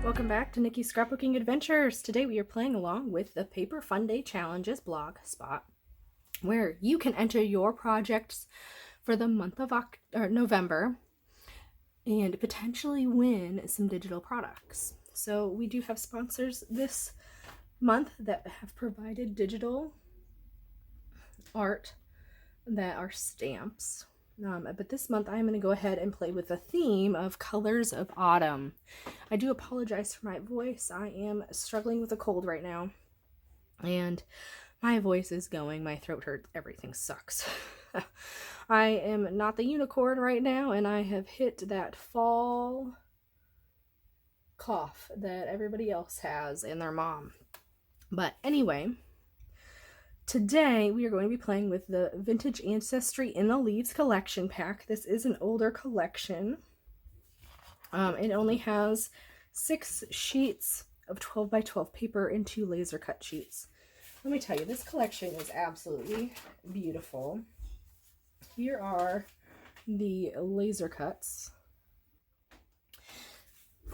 Welcome back to Nikki's Scrapbooking Adventures. Today we are playing along with the Paper Funday Challenges blog spot, where you can enter your projects for the month of November and potentially win some digital products. So we do have sponsors this month that have provided digital art that are stamps. But this month I'm going to go ahead and play with the theme of Colors of Autumn. I do apologize for my voice. I am struggling with a cold right now. And my voice is going, my throat hurts, everything sucks. I am not the unicorn right now, and I have hit that fall cough that everybody else has and their mom. But anyway, today we are going to be playing with the Vintage Ancestry in the Leaves collection pack. This is an older collection. It only has 6 sheets of 12 by 12 paper and 2 laser cut sheets. Let me tell you, this collection is absolutely beautiful. Here are the laser cuts.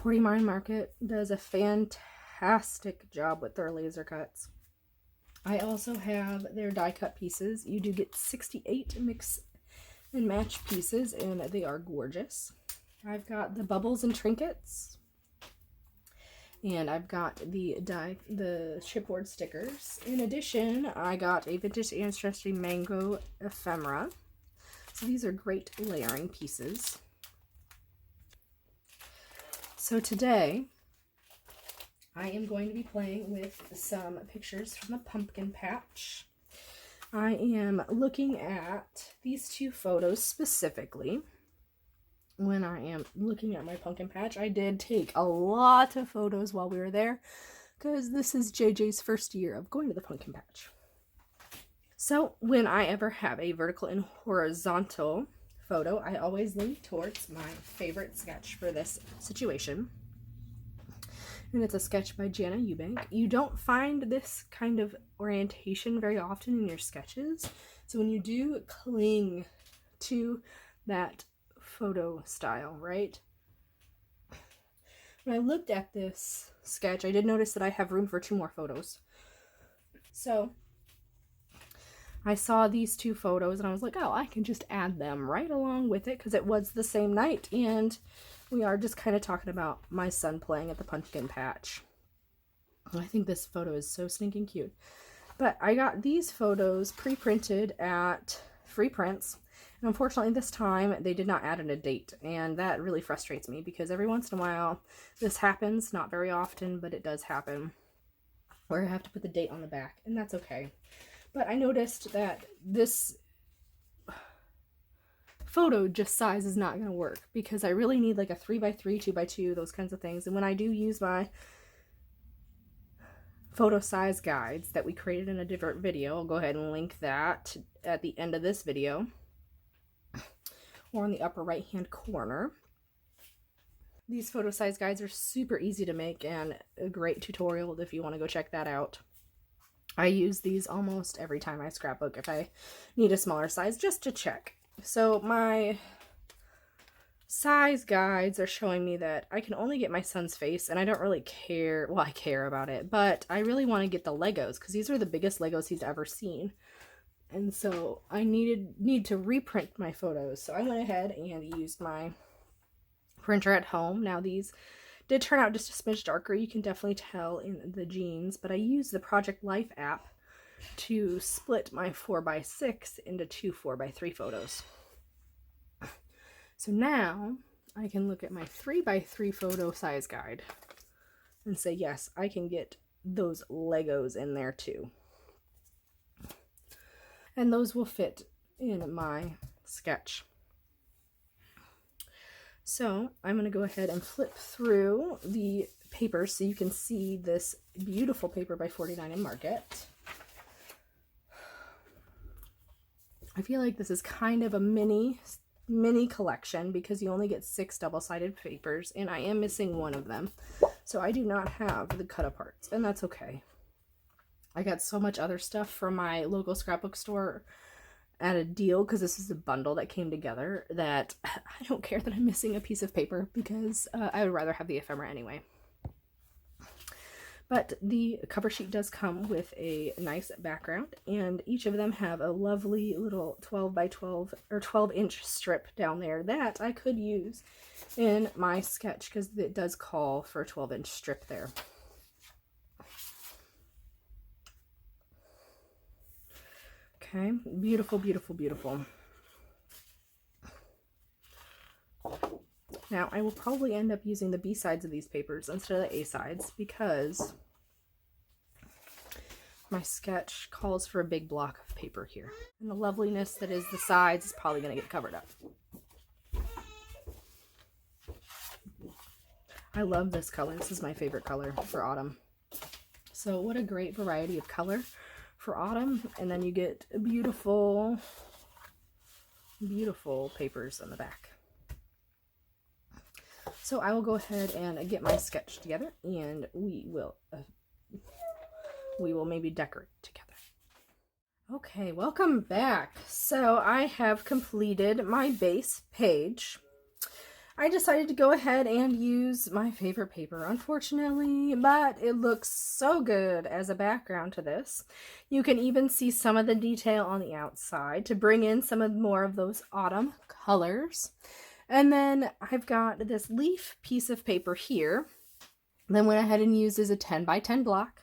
40 Mine Market does a fantastic job with their laser cuts. I also have their die cut pieces. You do get 68 mix and match pieces, and they are gorgeous. I've got the bubbles and trinkets, and I've got the chipboard stickers. In addition, I got a Vintage Ancestry Mango ephemera. So these are great layering pieces. So today, I am going to be playing with some pictures from the pumpkin patch. I am looking at these 2 photos specifically. When I am looking at my pumpkin patch, I did take a lot of photos while we were there, because this is JJ's first year of going to the pumpkin patch. So when I ever have a vertical and horizontal photo, I always lean towards my favorite sketch for this situation. And it's a sketch by Jana Eubank. You don't find this kind of orientation very often in your sketches. So when you do, cling to that photo style, right? When I looked at this sketch, I did notice that I have room for 2 more photos. So I saw these 2 photos and I was like, oh, I can just add them right along with it, because it was the same night and we are just kind of talking about my son playing at the pumpkin patch. I think this photo is so stinking cute. But I got these photos pre-printed at Free Prints. And unfortunately this time they did not add in a date, and that really frustrates me, because every once in a while this happens, not very often, but it does happen, where I have to put the date on the back, and that's okay. But I noticed that this photo just size is not going to work, because I really need like a 3x3, 2x2, those kinds of things. And when I do use my photo size guides that we created in a different video, I'll go ahead and link that at the end of this video, or in the upper right hand corner. These photo size guides are super easy to make and a great tutorial if you want to go check that out. I use these almost every time I scrapbook if I need a smaller size, just to check. So my size guides are showing me that I can only get my son's face, and I don't really care. Well, I care about it, but I really want to get the Legos, because these are the biggest Legos he's ever seen. And so I need to reprint my photos. So I went ahead and used my printer at home. Now these did turn out just a smidge darker. You can definitely tell in the jeans, but I used the Project Life app to split my 4x6 into 2 4x3 photos. So now I can look at my 3x3 photo size guide and say, yes, I can get those Legos in there too. And those will fit in my sketch. So I'm going to go ahead and flip through the paper so you can see this beautiful paper by 49 in Market. I feel like this is kind of a mini collection, because you only get 6 double-sided papers, and I am missing one of them. So I do not have the cut aparts, and that's okay. I got so much other stuff from my local scrapbook store at a deal, because this is a bundle that came together, that I don't care that I'm missing a piece of paper, because I would rather have the ephemera anyway. But the cover sheet does come with a nice background, and each of them have a lovely little 12 by 12 or 12-inch strip down there that I could use in my sketch because it does call for a 12-inch strip there. Okay, beautiful, beautiful, beautiful. Now, I will probably end up using the B sides of these papers instead of the A sides because my sketch calls for a big block of paper here. And the loveliness that is the sides is probably going to get covered up. I love this color. This is my favorite color for autumn. So what a great variety of color for autumn. And then you get beautiful, beautiful papers on the back. So I will go ahead and get my sketch together, and we will maybe decorate together. Okay, welcome back. So I have completed my base page. I decided to go ahead and use my favorite paper, unfortunately, but it looks so good as a background to this. You can even see some of the detail on the outside to bring in some of more of those autumn colors. And then I've got this leaf piece of paper here. Then went ahead and used as a 10 by 10 block.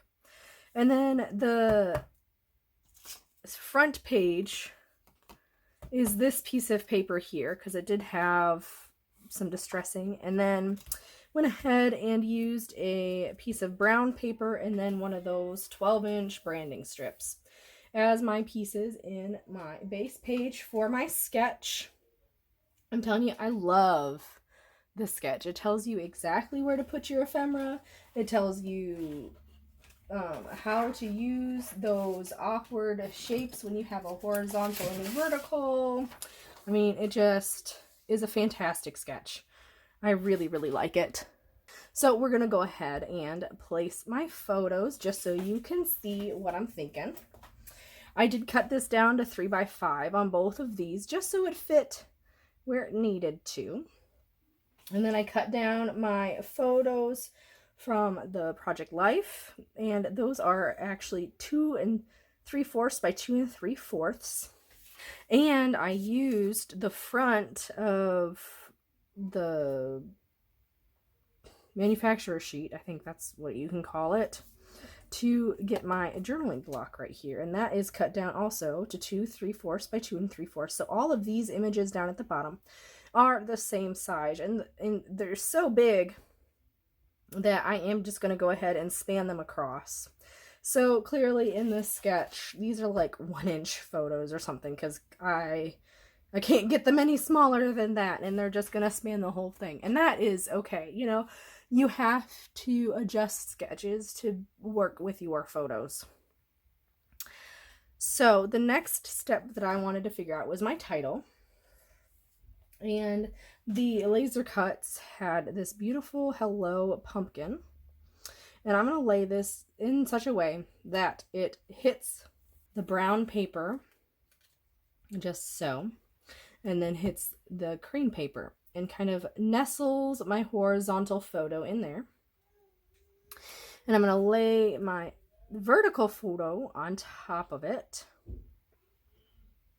And then the front page is this piece of paper here because it did have some distressing. And then went ahead and used a piece of brown paper and then one of those 12-inch branding strips as my pieces in my base page for my sketch. I'm telling you, I love this sketch. It tells you exactly where to put your ephemera. It tells you how to use those awkward shapes when you have a horizontal and a vertical. I mean, it just is a fantastic sketch. I really, really like it. So we're going to go ahead and place my photos just so you can see what I'm thinking. I did cut this down to 3 by 5 on both of these just so it fit where it needed to. And then I cut down my photos from the Project Life, and those are actually 2 3/4 by 2 3/4. And I used the front of the manufacturer sheet, I think that's what you can call it, to get my journaling block right here. And that is cut down also to 2 3/4 by 2 3/4. So all of these images down at the bottom are the same size, and they're so big that I am just going to go ahead and span them across. So clearly in this sketch, these are like 1-inch photos or something because I can't get them any smaller than that, and they're just going to span the whole thing. And that is okay. You know, you have to adjust sketches to work with your photos. So the next step that I wanted to figure out was my title. And the laser cuts had this beautiful hello pumpkin. And I'm going to lay this in such a way that it hits the brown paper, just so, and then hits the cream paper and kind of nestles my horizontal photo in there. And I'm going to lay my vertical photo on top of it,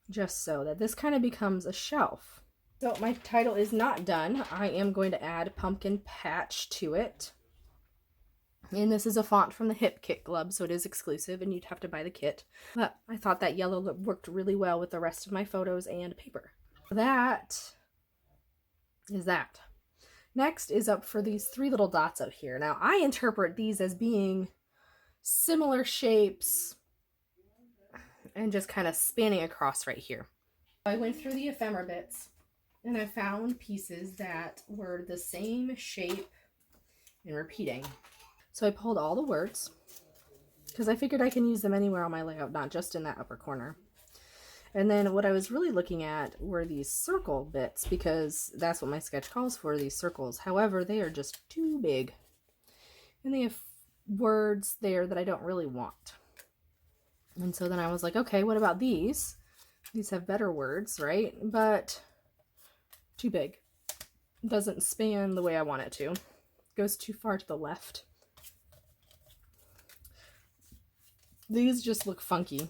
just so that this kind of becomes a shelf. So my title is not done. I am going to add pumpkin patch to it. And this is a font from the Hip Kit Club, so it is exclusive and you'd have to buy the kit. But I thought that yellow worked really well with the rest of my photos and paper. That is that. Next is up for these 3 little dots out here. Now I interpret these as being similar shapes and just kind of spanning across right here. I went through the ephemera bits and I found pieces that were the same shape and repeating. So I pulled all the words because I figured I can use them anywhere on my layout, not just in that upper corner. And then what I was really looking at were these circle bits because that's what my sketch calls for, these circles. However, they are just too big. And they have words there that I don't really want. And so then I was like, okay, what about these? These have better words, right? But too big. Doesn't span the way I want it to. Goes too far to the left. These just look funky.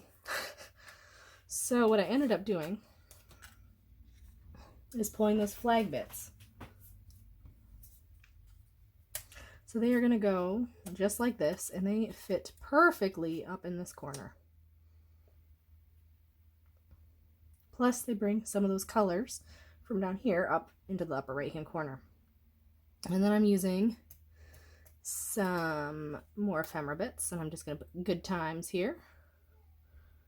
So what I ended up doing is pulling those flag bits. So they are going to go just like this, and they fit perfectly up in this corner. Plus they bring some of those colors from down here up into the upper right hand corner. And then I'm using some more ephemera bits, and I'm just going to put good times here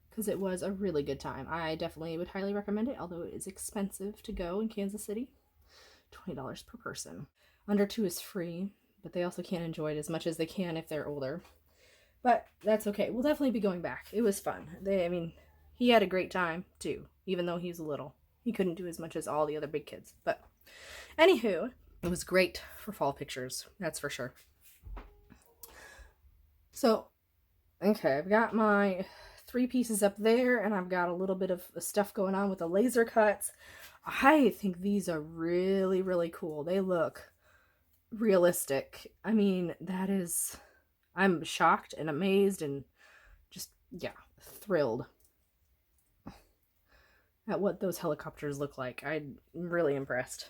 because it was a really good time. I definitely would highly recommend it, although it is expensive to go in Kansas City. $20 per person. Under 2 is free, but they also can't enjoy it as much as they can if they're older. But that's okay. We'll definitely be going back. It was fun. He had a great time too, even though he's little. He couldn't do as much as all the other big kids. But anywho, it was great for fall pictures. That's for sure. So, okay, I've got my 3 pieces up there, and I've got a little bit of stuff going on with the laser cuts. I think these are really, really cool. They look realistic. I mean, I'm shocked and amazed and just, yeah, thrilled at what those helicopters look like. I'm really impressed.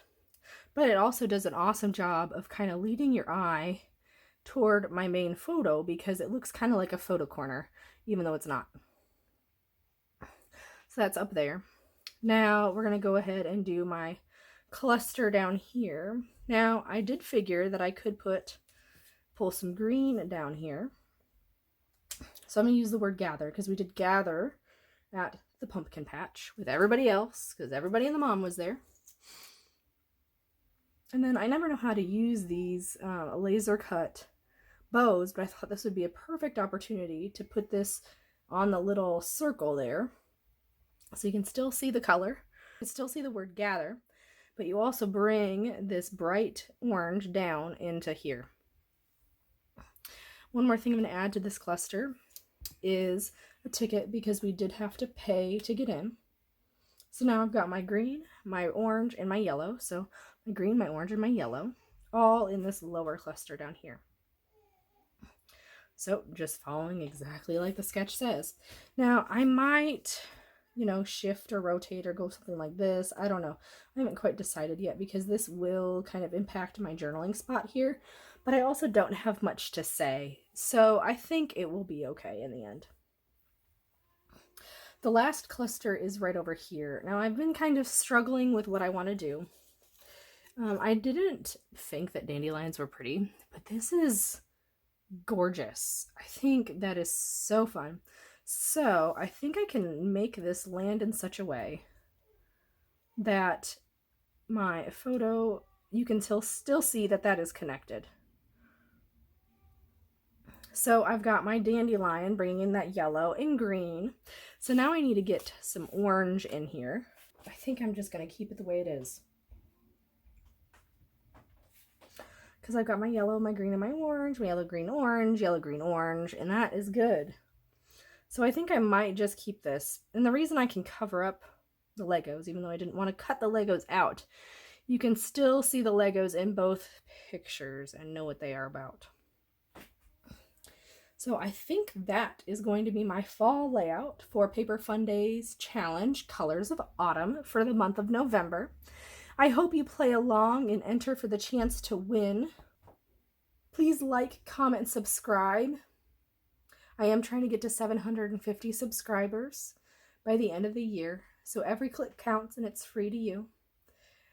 But it also does an awesome job of kind of leading your eye toward my main photo because it looks kind of like a photo corner, even though it's not. So that's up there. Now we're going to go ahead and do my cluster down here. Now I did figure that I could pull some green down here. So I'm going to use the word gather because we did gather at the pumpkin patch with everybody else because everybody and the mom was there. And then I never know how to use these laser cut bows, but I thought this would be a perfect opportunity to put this on the little circle there. So you can still see the color, you can still see the word gather, but you also bring this bright orange down into here. One more thing I'm going to add to this cluster is a ticket because we did have to pay to get in. So now I've got my green, my orange, and my yellow. So my green, my orange, and my yellow all in this lower cluster down here. So just following exactly like the sketch says. Now I might, shift or rotate or go something like this. I don't know. I haven't quite decided yet because this will kind of impact my journaling spot here, but I also don't have much to say. So I think it will be okay in the end. The last cluster is right over here. Now I've been kind of struggling with what I want to do. I didn't think that dandelions were pretty, but this is gorgeous. I think that is so fun. So I think I can make this land in such a way that my photo, you can still see that is connected. So I've got my dandelion bringing in that yellow and green. So now I need to get some orange in here. I think I'm just going to keep it the way it is. Because I've got my yellow, my green, and my orange, my yellow, green, orange, and that is good. So I think I might just keep this. And the reason I can cover up the Legos, even though I didn't want to cut the Legos out, you can still see the Legos in both pictures and know what they are about. So I think that is going to be my fall layout for Paper Funday's challenge, Colors of Autumn, for the month of November. I hope you play along and enter for the chance to win. Please like, comment, and subscribe. I am trying to get to 750 subscribers by the end of the year, so every click counts and it's free to you.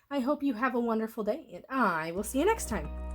I hope you have a wonderful day, and I will see you next time.